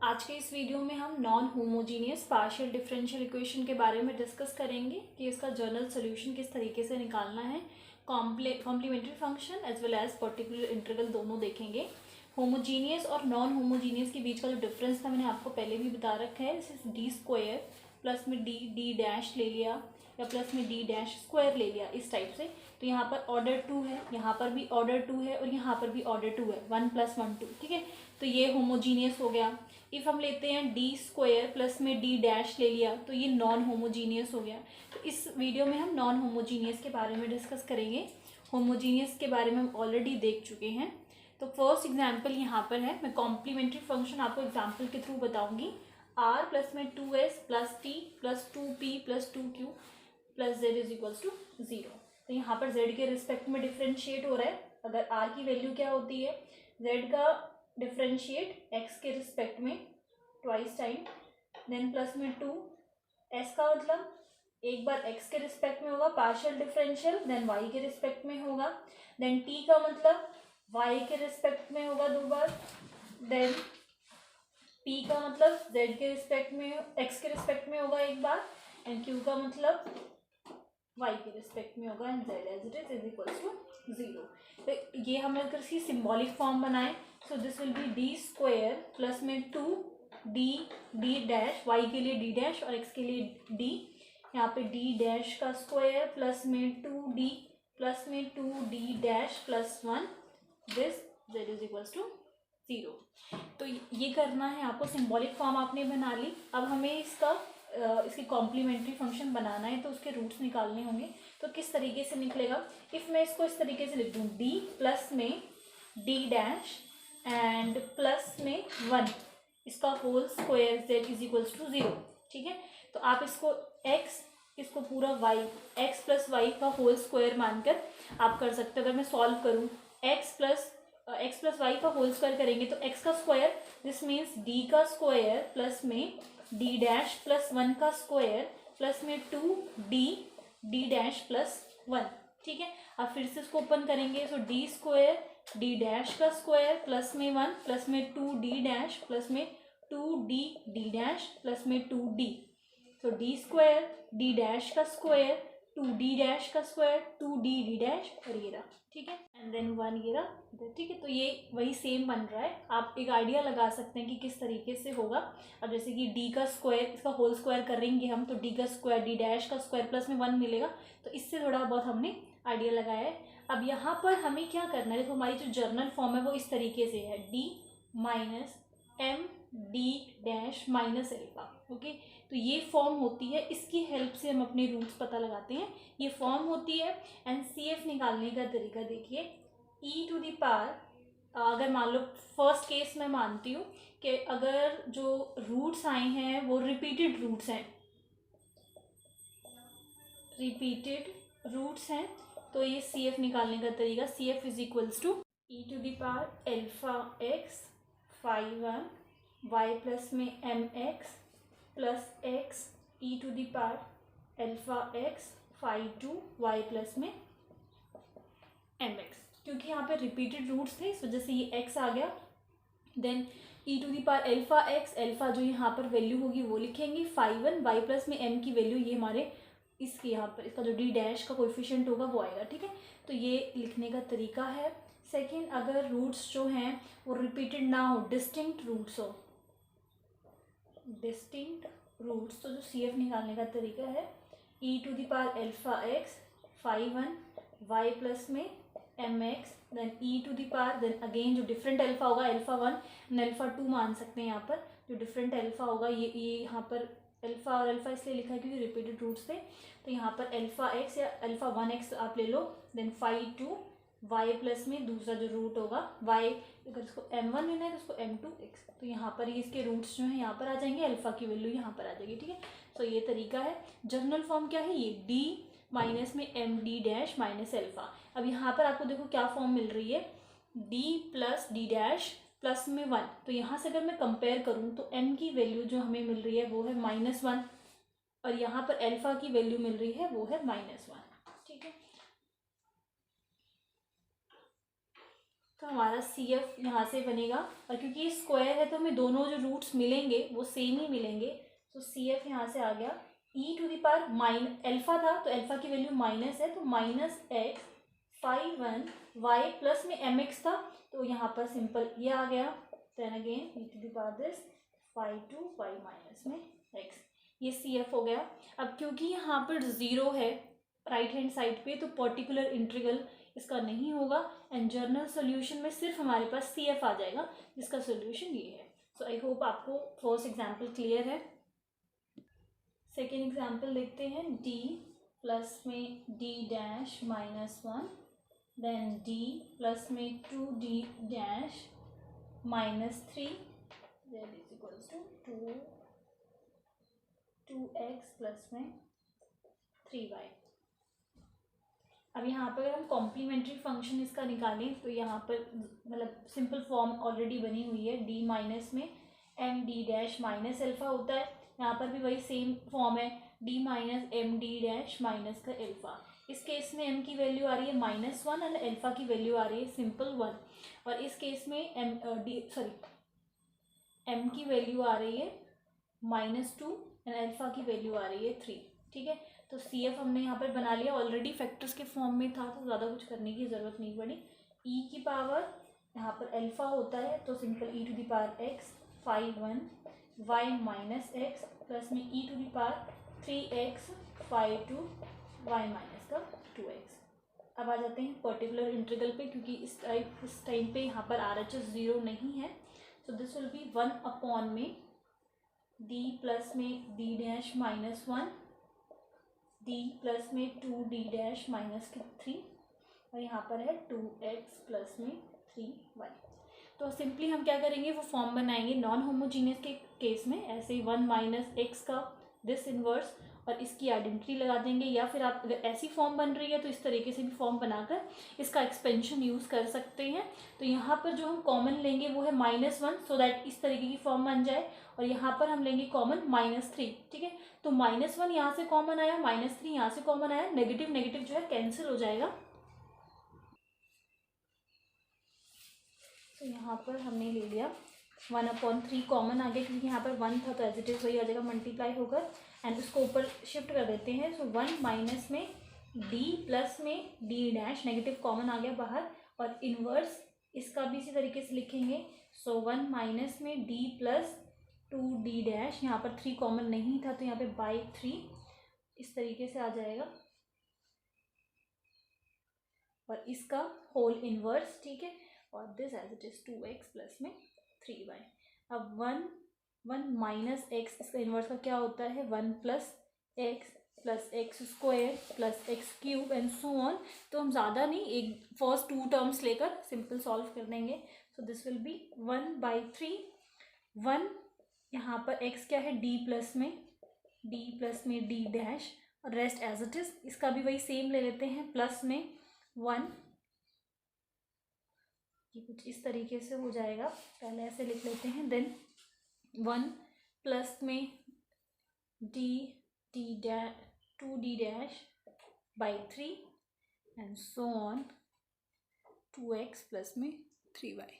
आज के इस वीडियो में हम non homogeneous partial differential equation के बारे में डिस्कस करेंगे कि इसका जनरल सॉल्यूशन किस तरीके से निकालना है। Complementary function as well as particular integral दोनों देखेंगे। होमोजीनियस और नॉन होमोजीनियस के बीच का जो डिफरेंस था मैंने आपको पहले भी बता रखा है। जैसे डी स्क्वायर प्लस में डी डैश ले लिया या प्लस में डी डैश स्क्वायर ले लिया, इस टाइप से। तो यहाँ पर ऑर्डर 2 है, यहाँ पर भी ऑर्डर 2 है और यहाँ पर भी ऑर्डर 2 है, 1 + 1 2। ठीक है, तो ये होमोजीनियस हो गया। इफ हम लेते हैं डी स्क्वायर प्लस में डी डैश ले लिया तो ये नॉन होमोजीनियस हो गया। तो इस वीडियो में हम नॉन होमोजीनियस के बारे में डिस्कस करेंगे। होमोजीनियस के बारे में हम ऑलरेडी देख चुके हैं। तो फर्स्ट एग्जाम्पल यहाँ पर है, मैं कॉम्प्लीमेंट्री फंक्शन आपको एग्जाम्पल के थ्रू बताऊंगी। r प्लस में 2s plus t plus 2p plus 2q plus z is equals to 0। तो यहाँ पर z के रिस्पेक्ट में डिफ्रेंशिएट हो रहा है। अगर r की वैल्यू क्या होती है, z का डिफ्रेंशिएट x के रिस्पेक्ट में ट्वाइस टाइम, देन प्लस में 2, s का मतलब एक बार x के रिस्पेक्ट में होगा पार्शियल डिफरेंशियल, देन y के रिस्पेक्ट में होगा, देन t का मतलब y के रिस्पेक्ट में होगा 2 बार, देन p का मतलब z के रिस्पेक्ट में x के रिस्पेक्ट में होगा एक बार, एंड q का मतलब y के रिस्पेक्ट में होगा, and z as it is equals to 0। तो ये हम अगर इसकी सिंबॉलिक फॉर्म बनाएं, so this will be D square plus में 2 डी डैश, y के लिए डी डैश और x के लिए d, यहाँ पे डी डैश का स्क्वायर प्लस में 2d प्लस में 2d dash plus 1, this z is equals to 0। तो ये करना है आपको, सिंबॉलिक फॉर्म आपने बना ली। अब हमें इसकी कॉम्प्लीमेंट्री फंक्शन बनाना है, तो उसके रूट्स निकालने होंगे। तो किस तरीके से निकलेगा, इफ़ मैं इसको इस तरीके से लिख दूँ, d प्लस में d डैश एंड प्लस में 1, इसका whole square z is equals to 0। ठीक है, तो आप इसको x, इसको पूरा y, x प्लस वाई का होल स्क्वायर मानकर आप कर सकते हो। अगर मैं सॉल्व करूँ x प्लस वाई का होल स्क्वायर करेंगे तो x का स्क्वायर, दिस मीन्स d का स्क्वायर प्लस में d डैश प्लस 1 का स्क्वायर प्लस में 2d डैश प्लस 1। ठीक है, अब फिर से इसको ओपन करेंगे, सो d स्क्वायर d डैश का स्क्वायर प्लस में 1 प्लस में 2d डैश प्लस में 2d डैश प्लस में 2d, तो d स्क्वायर d डैश का स्क्वायर 2d डैश का स्क्वायर 2d डैश और ये रहा। ठीक है, एंड देन 1 ये रहा। ठीक है, तो ये वही सेम बन रहा है। आप एक आइडिया लगा सकते हैं कि किस तरीके से होगा। अब जैसे कि d का स्क्वायर, इसका होल स्क्वायर करेंगे हम, तो d का स्क्वायर d डैश का स्क्वायर प्लस में 1 मिलेगा। तो इससे थोड़ा बहुत हमने आइडिया लगाया है। अब यहाँ पर हमें क्या करना है, देखो हमारी जो जर्नल फॉर्म है वो इस तरीके से है, d minus m d dash minus alpha. Okay, तो ये फॉर्म होती है, इसकी हेल्प से हम अपने रूट्स पता लगाते हैं। ये फॉर्म होती है। एंड CF निकालने का तरीका देखिए, e टू द पावर, अगर मान लो फर्स्ट केस में मानती हूँ कि अगर जो रूट्स आए हैं वो रिपीटेड रूट्स हैं, तो ये CF निकालने का तरीका, CF is equals to e to the power alpha x phi 1 y plus में mx plus x e to the power alpha x phi 2 y plus में mx। क्योंकि यहाँ पे रिपीटेड रूट्स थे इस वजह से ये x आ गया। Then e to the power alpha x, alpha जो यहाँ पर वैल्यू होगी वो लिखेंगे, फाई 1 y प्लस में m की वैल्यू, ये हमारे इसके यहाँ पर इसका जो d डैश का कोएफिशिएंट होगा वो आएगा। ठीक है, तो ये लिखने का तरीका है। सेकेंड, अगर रूट्स जो हैं वो रिपीटेड ना हो, डिस्टिंक्ट रूट्स हो, तो जो CF निकालने का तरीका है, e to the power alpha x phi 1 y plus में mx, then e to the power, then again जो डिफरेंट अल्फा होगा, अल्फा 1 एंड अल्फा 2 मान सकते हैं। यहाँ पर जो डिफरेंट अल्फा होगा, ये यहाँ पर अल्फा और अल्फा इसलिए लिखा है क्योंकि रिपीटेड रूट्स थे। तो यहाँ पर अल्फा x या अल्फा 1x आप ले लो, देन फाई 2 y प्लस में दूसरा जो रूट होगा y, अगर इसको m1 लेना है तो इसको m2x, तो यहाँ पर ये इसके रूट्स जो हैं यहाँ पर आ जाएंगे, अल्फा की वैल्यू यहाँ पर आ जाएगी। ठीक है, तो ये तरीका है। जनरल फॉर्म क्या है, ये d माइनस में m d dash minus alpha. अब यहाँ पर आपको देखो क्या फॉर्म मिल रही है, d plus d dash plus में 1। तो यहाँ से अगर मैं कंपेयर करूँ तो m की वैल्यू जो हमें मिल रही है वो है -1, और यहाँ पर एल्फा की वैल्यू मिल रही है वो है -1। ठीक है, तो हमारा सी एफ यहाँ से बनेगा, और क्योंकि ये स्क्वायर है तो हमें दोनों जो रूट्स मिलेंगे वो सेम ही मिलेंगे। तो सी एफ यहाँ से आ गया e to the power minus alpha था तो एल्फा की वैल्यू माइनस है, तो minus x five one y plus में एम एक्स था तो यहाँ पर सिंपल ये आ गया। Then again e to the power this five two y minus में एक्स, ये सी एफ हो गया। अब क्योंकि यहाँ पर ज़ीरो है राइट हैंड साइड पे तो पर्टिकुलर इंटीग्रल इसका नहीं होगा, एंड जर्नल सोल्यूशन में सिर्फ हमारे पास सी एफ आ जाएगा जिसका सोल्यूशन ये है। सो आई होप आपको फर्स्ट एग्जाम्पल क्लियर है। सेकेंड एग्जाम्पल देखते हैं, डी प्लस में D dash minus one, then D plus में two D dash minus three, that is equals to two x plus में थ्री वाई। अब यहाँ पर अगर हम कॉम्प्लीमेंट्री फंक्शन इसका निकालें तो यहाँ पर मतलब सिंपल फॉर्म ऑलरेडी बनी हुई है, डी माइनस में M D dash minus alpha होता है, यहाँ पर भी वही सेम फॉर्म है, D minus M D dash minus का एल्फा। इस केस में एम की वैल्यू आ रही है माइनस वन एंड एल्फा की वैल्यू आ रही है सिंपल वन, और इस केस में एम की वैल्यू आ रही है माइनस टू एंड एल्फा की वैल्यू आ रही है थ्री। ठीक है, तो सी एफ हमने यहाँ पर बना लिया, ऑलरेडी फैक्टर्स के फॉर्म में था तो ज़्यादा कुछ करने की ज़रूरत नहीं पड़ी। ई की पावर यहाँ पर एल्फा होता है तो simple e to the power x five one y minus x plus में e to the power three x five two y minus का टू एक्स। अब आ जाते हैं पर्टिकुलर इंटीग्रल पे, क्योंकि इस टाइम पे यहाँ पर आर एच एस ज़ीरो नहीं है, सो this will be one upon में डी प्लस में D dash minus one, D plus में टू डी डैश माइनस के थ्री, और यहाँ पर है टू एक्स प्लस में थ्री वाई। तो सिंपली हम क्या करेंगे, वो फॉर्म बनाएंगे नॉन होमोजीनियस के केस में ऐसे ही वन माइनस एक्स का दिस इन्वर्स और इसकी आइडेंटिटी लगा देंगे, या फिर आप अगर ऐसी फॉर्म बन रही है तो इस तरीके से भी फॉर्म बनाकर इसका एक्सपेंशन यूज़ कर सकते हैं। तो यहाँ पर जो हम कॉमन लेंगे वो है माइनस वन, सो दैट इस तरीके की फॉर्म बन जाए, और यहाँ पर हम लेंगे कॉमन माइनस थ्री। ठीक है, तो माइनस वन यहाँ से कॉमन आया, माइनस थ्री यहाँ से कॉमन आया, नेगेटिव नेगेटिव जो है कैंसिल हो जाएगा। तो यहाँ पर हमने ले लिया वन अपॉन थ्री कॉमन आ गया, क्योंकि यहाँ पर वन था तो एज इट इज़ वही आ जाएगा मल्टीप्लाई होकर, एंड उसको ऊपर शिफ्ट कर देते हैं। सो वन माइनस में डी प्लस में डी डैश, नेगेटिव कॉमन आ गया बाहर, और इन्वर्स इसका भी इसी तरीके से लिखेंगे। सो वन माइनस में D plus two D dash, यहाँ पर थ्री कॉमन नहीं था तो यहाँ पे बाई थ्री इस तरीके से आ जाएगा, और इसका होल इन्वर्स। ठीक है, और this as it is two x plus में थ्री वाई। अब वन माइनस एक्स, इसका इन्वर्स का क्या होता है, one plus X square plus X cube and so on. तो हम ज़्यादा नहीं, एक फर्स्ट टू टर्म्स लेकर सिंपल सॉल्व कर देंगे। So this will be one by three, one यहाँ पर x क्या है d प्लस में d डैश, और रेस्ट एज इट इज, इसका भी वही सेम ले लेते हैं, प्लस में वन, ये कुछ इस तरीके से हो जाएगा, पहले ऐसे लिख लेते हैं, देन वन प्लस में D dash two D dash by three and so on two x plus में three y.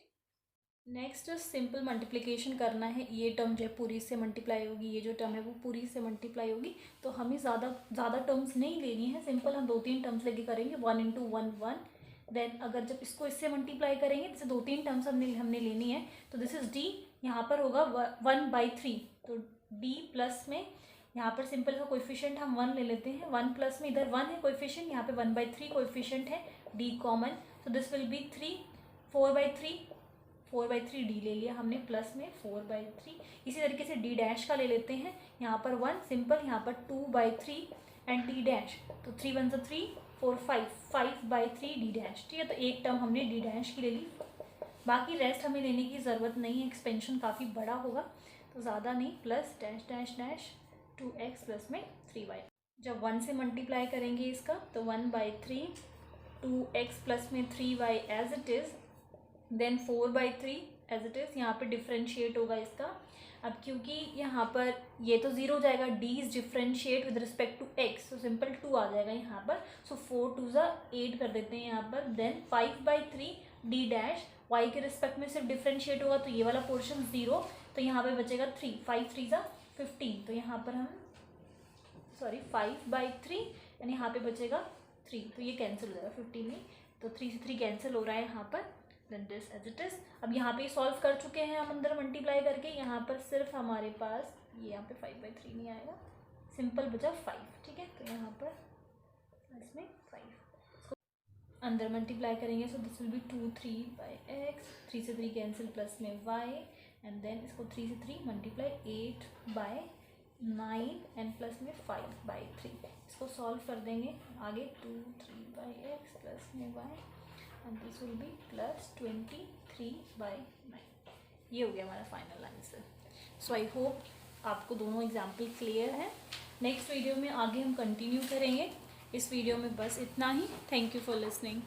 Next simple multiplication करना है, ये टर्म जो है पूरी से मल्टीप्लाई होगी, ये जो टर्म है वो पूरी से मल्टीप्लाई होगी, तो हमें ज़्यादा टर्म्स नहीं लेनी है, सिंपल हम दो तीन टर्म्स लेके करेंगे, one into one one. Then अगर जब इसको इससे मल्टीप्लाई करेंगे, जैसे दो तीन टर्म्स हमने लेनी है, तो दिस इज डी, यहाँ पर होगा वन बाई थ्री, तो डी प्लस में यहाँ पर सिंपल का कोएफिशिएंट हम वन ले लेते हैं, वन प्लस में इधर वन है कोएफिशिएंट, यहाँ पे वन बाई थ्री कोएफिशिएंट है, डी कॉमन, तो this will B three, four by three D ले लिया हमने, प्लस में फोर बाई थ्री। इसी तरीके से डी डैश का ले लेते हैं, यहाँ पर वन सिंपल, यहाँ पर two by three and D dash, तो थ्री वन से three, four five by three D dash. ठीक है, तो एक टर्म हमने डी डैश की ले ली, बाकी रेस्ट हमें लेने की ज़रूरत नहीं है, एक्सपेंशन काफ़ी बड़ा होगा तो ज़्यादा नहीं, plus dash dash dash two x plus में थ्री वाई। जब वन से मल्टीप्लाई करेंगे इसका, तो one by three two x plus में three y as it is, then four by three as it is, यहाँ पर डिफ्रेंशिएट होगा इसका। अब क्योंकि यहाँ पर ये तो ज़ीरो हो जाएगा, D is differentiate with respect to X, तो सिंपल टू आ जाएगा यहाँ पर, सो फोर टू ज़ा एट कर देते हैं यहाँ पर, then five by three D dash, y के रिस्पेक्ट में सिर्फ डिफ्रेंशिएट होगा तो ये वाला पोर्शन 0, तो यहाँ पे बचेगा 3, 5 3 ज़ा 15, तो यहाँ पर हम 5/3 यानी यहाँ पे बचेगा 3, तो ये कैंसिल हो जाएगा 15 में, तो 3 से 3 कैंसिल हो रहा है यहाँ पर, then this as it is. अब यहाँ पे सॉल्व कर चुके हैं हम अंदर मल्टीप्लाई करके, यहाँ पर सिर्फ हमारे पास ये यहाँ पे 5/3 नहीं आएगा, सिंपल बचा 5, ठीक है, तो यहाँ पर इसमें 5 अंदर मल्टीप्लाई करेंगे, सो दिस विल बी 2 3/x, 3 से 3 कैंसिल प्लस में y, एंड देन इसको 3 से 3 मल्टीप्लाई 8/9 एंड प्लस में 5/3, इसको सॉल्व कर देंगे आगे, 2 3/x प्लस में y and this will B plus 23/9। ये हो गया हमारा final answer. So I hope आपको दोनों एग्जाम्पल क्लियर है। नेक्स्ट वीडियो में आगे हम कंटिन्यू करेंगे। इस वीडियो में बस इतना ही। Thank you for listening.